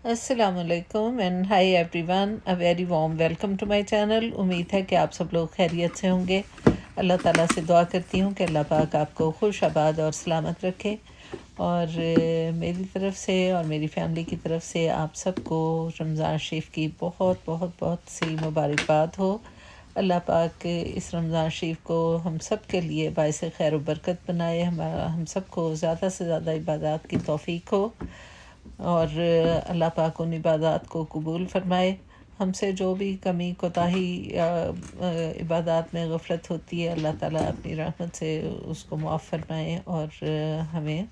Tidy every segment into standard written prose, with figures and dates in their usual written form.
अस्सलाम वालेकुम and hi everyone, a very warm welcome to my channel. उम्मीद है कि आप सब लोग खैरियत से होंगे। अल्लाह ताला से दुआ करती हूँ कि अल्लाह पाक आपको खुश आबाद और सलामत रखे। और मेरी तरफ़ से और मेरी फ़ैमिली की तरफ़ से आप सबको रमज़ान शरीफ की बहुत बहुत बहुत सी मुबारकबाद हो। अल्लाह पाक इस रमज़ान शरीफ को हम सब के लिए बाइस खैर व बरकत बनाए। हम सबको ज़्यादा से ज़्यादा इबादत की तौफ़ीक हो और अल्लाह पाक उन इबादत को कबूल फ़रमाए। हमसे जो भी कमी कोताही या इबादत में गफलत होती है, अल्लाह ताला अपनी रहमत से उसको मुआफ़ फ़रमाए और हमें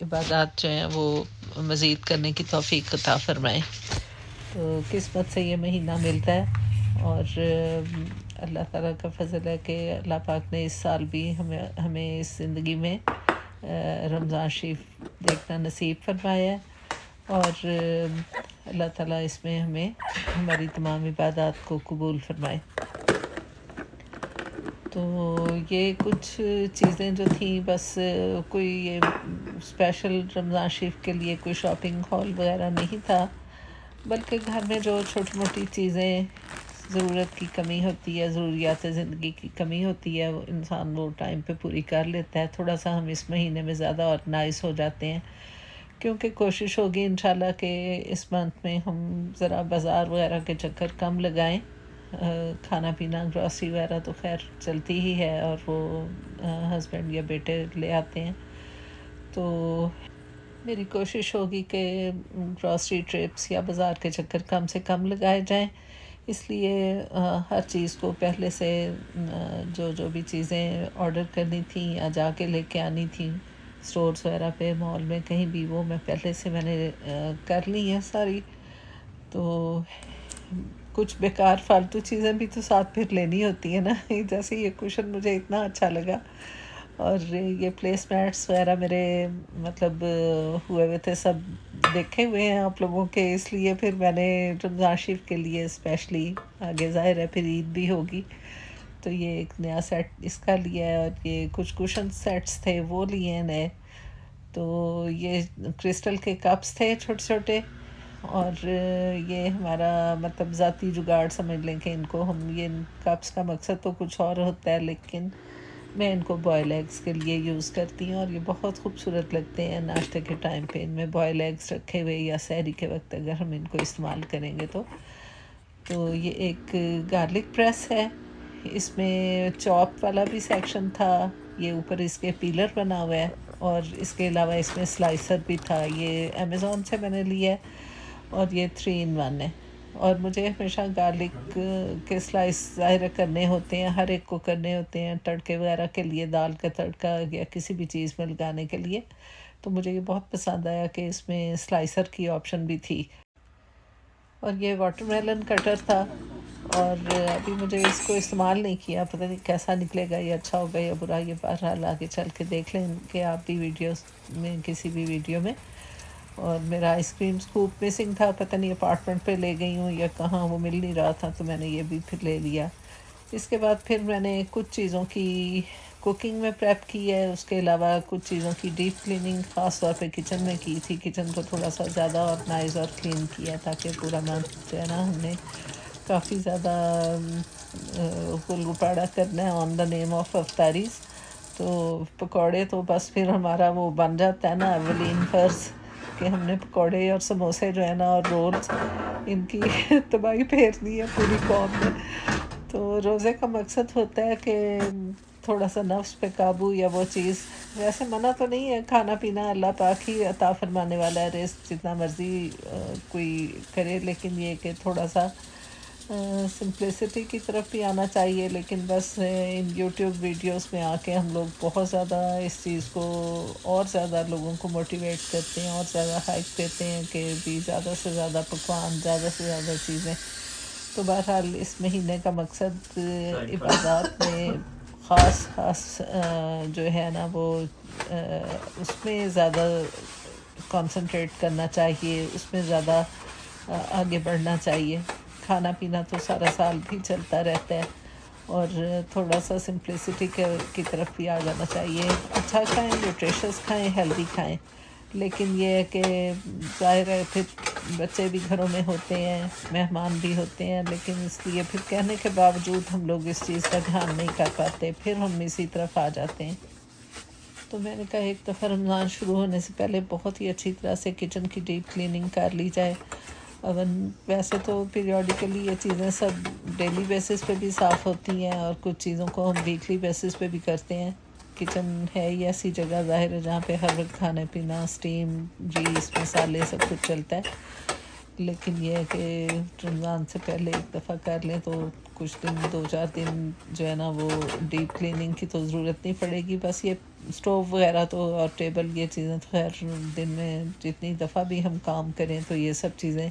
इबादत जो हैं वो मज़ीद करने की तौफ़ीक अता फ़रमाए। तो किस्मत से ये महीना मिलता है और अल्लाह ताला का फ़ज़ल है कि अल्लाह पाक ने इस साल भी हमें इस ज़िंदगी में रमज़ान शरीफ देखना नसीब फरमाया है और अल्लाह ताला इसमें हमें हमारी तमाम इबादत को कबूल फरमाए। तो ये कुछ चीज़ें जो थी, बस कोई ये स्पेशल रमज़ान शरीफ के लिए कोई शॉपिंग हॉल वगैरह नहीं था, बल्कि घर में जो छोटी मोटी चीज़ें ज़रूरत की कमी होती है, ज़रूरियात ज़िंदगी की कमी होती है, वो इंसान वो टाइम पे पूरी कर लेता है। थोड़ा सा हम इस महीने में ज़्यादा ऑर्गेनाइज़ हो जाते हैं, क्योंकि कोशिश होगी इंशाल्लाह कि इस मंथ में हम ज़रा बाज़ार वगैरह के चक्कर कम लगाएं। खाना पीना ग्रॉसरी वगैरह तो खैर चलती ही है और वो हस्बैंड या बेटे ले आते हैं। तो मेरी कोशिश होगी कि ग्रॉसरी ट्रिप्स या बाज़ार के चक्कर कम से कम लगाए जाएं। इसलिए हर चीज़ को पहले से जो भी चीज़ें ऑर्डर करनी थी या जाके लेके आनी थी स्टोर्स वगैरह पे, मॉल में, कहीं भी, वो मैं पहले से मैंने कर ली है सारी। तो कुछ बेकार फालतू चीज़ें भी तो साथ फिर लेनी होती है ना। जैसे ये कुशन मुझे इतना अच्छा लगा और ये प्लेसमैट्स वगैरह मेरे मतलब हुए हुए थे, सब देखे हुए हैं आप लोगों के, इसलिए फिर मैंने रमज़ान शरीफ के लिए स्पेशली, आगे ज़ाहिर है फिर ईद भी होगी, तो ये एक नया सेट इसका लिया है। और ये कुछ कुशन सेट्स थे वो लिए हैं नए। तो ये क्रिस्टल के कप्स थे छोटे छोटे, और ये हमारा मतलब ज़ाती जुगाड़ समझ लें कि इनको हम, ये कप्स का मकसद तो कुछ और होता है, लेकिन मैं इनको बॉयल एग्स के लिए यूज़ करती हूँ और ये बहुत खूबसूरत लगते हैं नाश्ते के टाइम पे इनमें बॉयल एग्स रखे हुए, या सहरी के वक्त अगर हम इनको इस्तेमाल करेंगे तो ये एक गार्लिक प्रेस है, इसमें चॉप वाला भी सेक्शन था, ये ऊपर इसके पीलर बना हुआ है, और इसके अलावा इसमें स्लाइसर भी था। ये अमेज़ॉन से मैंने लिया है और ये 3 in 1 है। और मुझे हमेशा गार्लिक के स्लाइस ज़ाहिर करने होते हैं, हर एक को करने होते हैं तड़के वगैरह के लिए, दाल का तड़का या किसी भी चीज़ में लगाने के लिए। तो मुझे ये बहुत पसंद आया कि इसमें स्लाइसर की ऑप्शन भी थी। और ये वाटरमेलन कटर था, और अभी मुझे इसको इस्तेमाल नहीं किया, पता नहीं कैसा निकलेगा, ये अच्छा होगा या बुरा, ये बहरहाल आगे चल के देख लें कि आप भी वीडियोस में, किसी भी वीडियो में। और मेरा आइसक्रीम स्कूप मिसिंग था, पता नहीं अपार्टमेंट पे ले गई हूँ या कहाँ, वो मिल नहीं रहा था, तो मैंने ये भी फिर ले लिया। इसके बाद फिर मैंने कुछ चीज़ों की कुकिंग में प्रेप की है, उसके अलावा कुछ चीज़ों की डीप क्लीनिंग ख़ास तौर पे किचन में की थी। किचन को थोड़ा सा ज़्यादा ऑर्गेनाइज और क्लीन किया, ताकि पूरा मंथ जो है ना, हमने काफ़ी ज़्यादा गुलगुपाड़ा करना है ऑन द नेम ऑफ अफ्तारीज। तो पकौड़े तो बस फिर हमारा वो बन जाता है ना अवलीन फ़र्ज़, कि हमने पकौड़े और समोसे जो है ना और रोल्स, इनकी तबाही फेरनी है पूरी कौम में। तो रोज़े का मकसद होता है कि थोड़ा सा नफ्स पे काबू, या वो चीज़, वैसे मना तो नहीं है, खाना पीना अल्लाह पाक ही अता फरमाने वाला है, रिज़्क़ जितना मर्ज़ी कोई करे, लेकिन ये कि थोड़ा सा सिंप्लिसिटी की तरफ भी आना चाहिए। लेकिन बस इन यूट्यूब वीडियोस में आके हम लोग बहुत ज़्यादा इस चीज़ को और ज़्यादा लोगों को मोटिवेट करते हैं और ज़्यादा हाइप देते हैं कि भी ज़्यादा से ज़्यादा पकवान, ज़्यादा से ज़्यादा चीज़ें। तो बहरहाल इस महीने का मकसद इबादत में ख़ास जो है ना वो उसमें ज़्यादा कंसंट्रेट करना चाहिए, उसमें ज़्यादा आगे बढ़ना चाहिए। खाना पीना तो सारा साल भी चलता रहता है, और थोड़ा सा सिंप्लिसिटी की तरफ भी आ जाना चाहिए। अच्छा खाएं, न्यूट्रिशियस खाएं, हेल्दी खाएं। لیکن یہ ہے کہ ظاہر ہے پھر بچے بھی گھروں میں ہوتے ہیں، مہمان بھی ہوتے ہیں، لیکن اس لیے پھر کہنے کے باوجود ہم لوگ اس چیز کا دھیان نہیں کر پاتے، پھر ہم اسی طرف آ جاتے ہیں۔ تو میں نے کہا ایک دفعہ رمضان شروع ہونے سے پہلے بہت ہی اچھی طرح سے کچن کی ڈیپ کلیننگ کر لی جائے۔ اوون ویسے تو پیریوڈیکلی یہ چیزیں سب ڈیلی بیسس پہ بھی صاف ہوتی ہیں، اور کچھ چیزوں کو ہم ویکلی بیسس پہ بھی کرتے ہیں۔ کچن ہے ہی ایسی جگہ ظاہر ہے جہاں پہ ہر وقت کھانے پینا، اسٹیم، گریس، مسالے سب کچھ چلتا ہے، لیکن یہ ہے کہ رمضان سے پہلے ایک دفعہ کر لیں تو کچھ دن، 2-4 دن جو ہے نا وہ ڈیپ کلیننگ کی تو ضرورت نہیں پڑے گی۔ بس یہ اسٹوو وغیرہ تو اور ٹیبل، یہ چیزیں تو خیر دن میں جتنی دفعہ بھی ہم کام کریں تو یہ سب چیزیں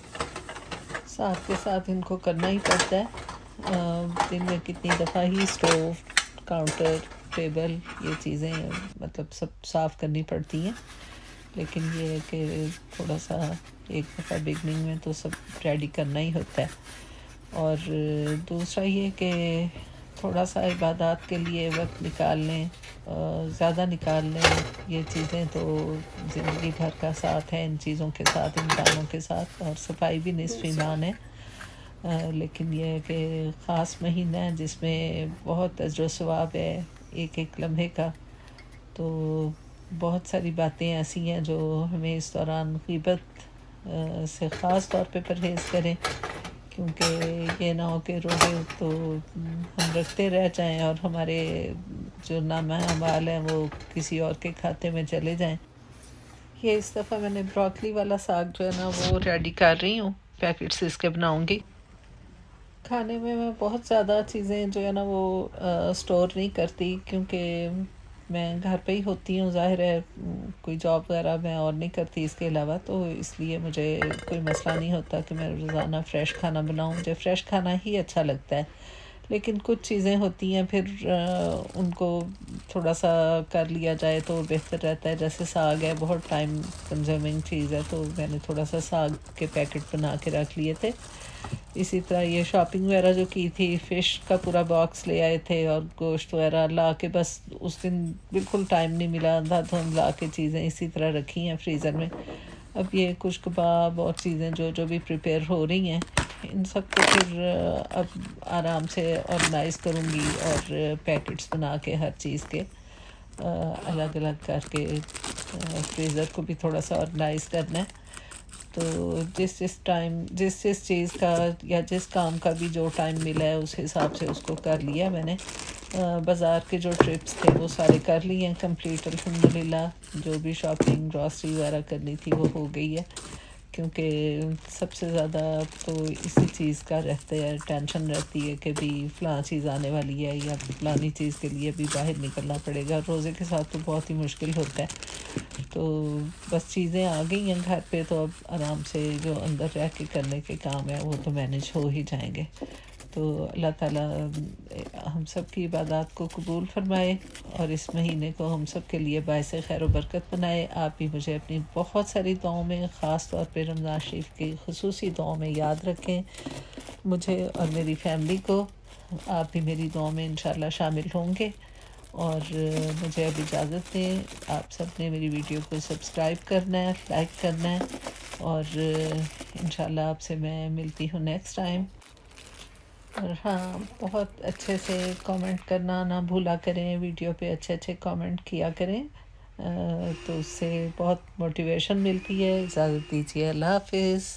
ساتھ کے ساتھ ان کو کرنا ہی پڑتا ہے۔ دن میں کتنی دفعہ ہی اسٹوو، کاؤنٹر، ٹیبل، یہ چیزیں مطلب سب صاف کرنی پڑتی ہیں، لیکن یہ ہے کہ تھوڑا سا ایک دفعہ بگننگ میں تو سب ریڈی کرنا ہی ہوتا ہے۔ اور دوسرا یہ کہ تھوڑا سا عبادات کے لیے وقت نکال لیں، زیادہ نکال لیں، یہ چیزیں تو زندگی بھر کا ساتھ ہے ان چیزوں کے ساتھ، ان کاموں کے ساتھ، اور صفائی بھی نصف ایمان ہے۔ لیکن یہ ہے کہ خاص مہینہ ہے جس میں بہت اجر و ثواب ہے ایک ایک لمحے کا، تو بہت ساری باتیں ایسی ہیں جو ہمیں اس دوران غیبت سے خاص طور پہ پرہیز کریں، کیونکہ یہ نہ ہو کہ روزے تو ہم رکھتے رہ جائیں اور ہمارے جو نامہ اعمال ہیں وہ کسی اور کے کھاتے میں چلے جائیں۔ یہ اس دفعہ میں نے بروکلی والا ساگ جو ہے نا وہ ریڈی کر رہی ہوں، پیکٹس اس کے بناؤں گی۔ کھانے میں بہت زیادہ چیزیں جو ہے نا وہ اسٹور نہیں کرتی، کیونکہ میں گھر پہ ہی ہوتی ہوں، ظاہر ہے کوئی جاب وغیرہ میں اور نہیں کرتی اس کے علاوہ، تو اس لیے مجھے کوئی مسئلہ نہیں ہوتا کہ میں روزانہ فریش کھانا بناؤں، مجھے فریش کھانا ہی اچھا لگتا ہے۔ لیکن کچھ چیزیں ہوتی ہیں پھر ان کو تھوڑا سا کر لیا جائے تو بہتر رہتا ہے، جیسے ساگ ہے، بہت ٹائم کنزیومنگ چیز ہے، تو میں نے تھوڑا سا ساگ کے پیکٹ بنا کے رکھ لیے تھے۔ اسی طرح یہ شاپنگ وغیرہ جو کی تھی، فش کا پورا باکس لے آئے تھے اور گوشت وغیرہ لا کے، بس اس دن بالکل ٹائم نہیں ملا، اندھا دھند لا کے چیزیں اسی طرح رکھی ہیں فریزر میں۔ اب یہ کچھ کباب اور چیزیں جو بھی پریپیئر ہو رہی ہیں، ان سب کو پھر اب آرام سے آرگنائز کروں گی، اور پیکٹس بنا کے ہر چیز کے الگ الگ کر کے فریزر کو بھی تھوڑا سا آرگنائز کرنا ہے۔ تو جس جس چیز کا یا جس کام کا بھی جو ٹائم ملا ہے اس حساب سے اس کو کر لیا میں نے۔ بازار کے جو ٹرپس تھے وہ سارے کر لیے ہیں کمپلیٹ الحمدللہ، جو بھی شاپنگ گراسری وغیرہ کرنی تھی وہ ہو گئی ہے، کیونکہ سب سے زیادہ تو اسی چیز کا رہتا ہے، ٹینشن رہتی ہے کہ بھی فلاں چیز آنے والی ہے یا فلانی چیز کے لیے بھی باہر نکلنا پڑے گا۔ روزے کے ساتھ تو بہت ہی مشکل ہوتا ہے، تو بس چیزیں آ گئی ہیں گھر پہ، تو اب آرام سے جو اندر رہ کے کرنے کے کام ہے وہ تو مینیج ہو ہی جائیں گے۔ تو اللہ تعالیٰ ہم سب کی عبادات کو قبول فرمائے، اور اس مہینے کو ہم سب کے لیے باعث خیر و برکت بنائے۔ آپ بھی مجھے اپنی بہت ساری دعاؤں میں، خاص طور پہ رمضان شریف کی خصوصی دعاؤں میں یاد رکھیں، مجھے اور میری فیملی کو۔ آپ بھی میری دعاؤں میں انشاءاللہ شامل ہوں گے، اور مجھے اب اجازت دیں۔ آپ سب نے میری ویڈیو کو سبسکرائب کرنا ہے، لائک کرنا ہے، اور انشاءاللہ آپ سے میں ملتی ہوں نیکسٹ ٹائم۔ اور ہاں، بہت اچھے سے کامنٹ کرنا نہ بھولا کریں، ویڈیو پہ اچھے اچھے کامنٹ کیا کریں، تو اس سے بہت موٹیویشن ملتی ہے۔ اجازت دیجیے، اللہ حافظ۔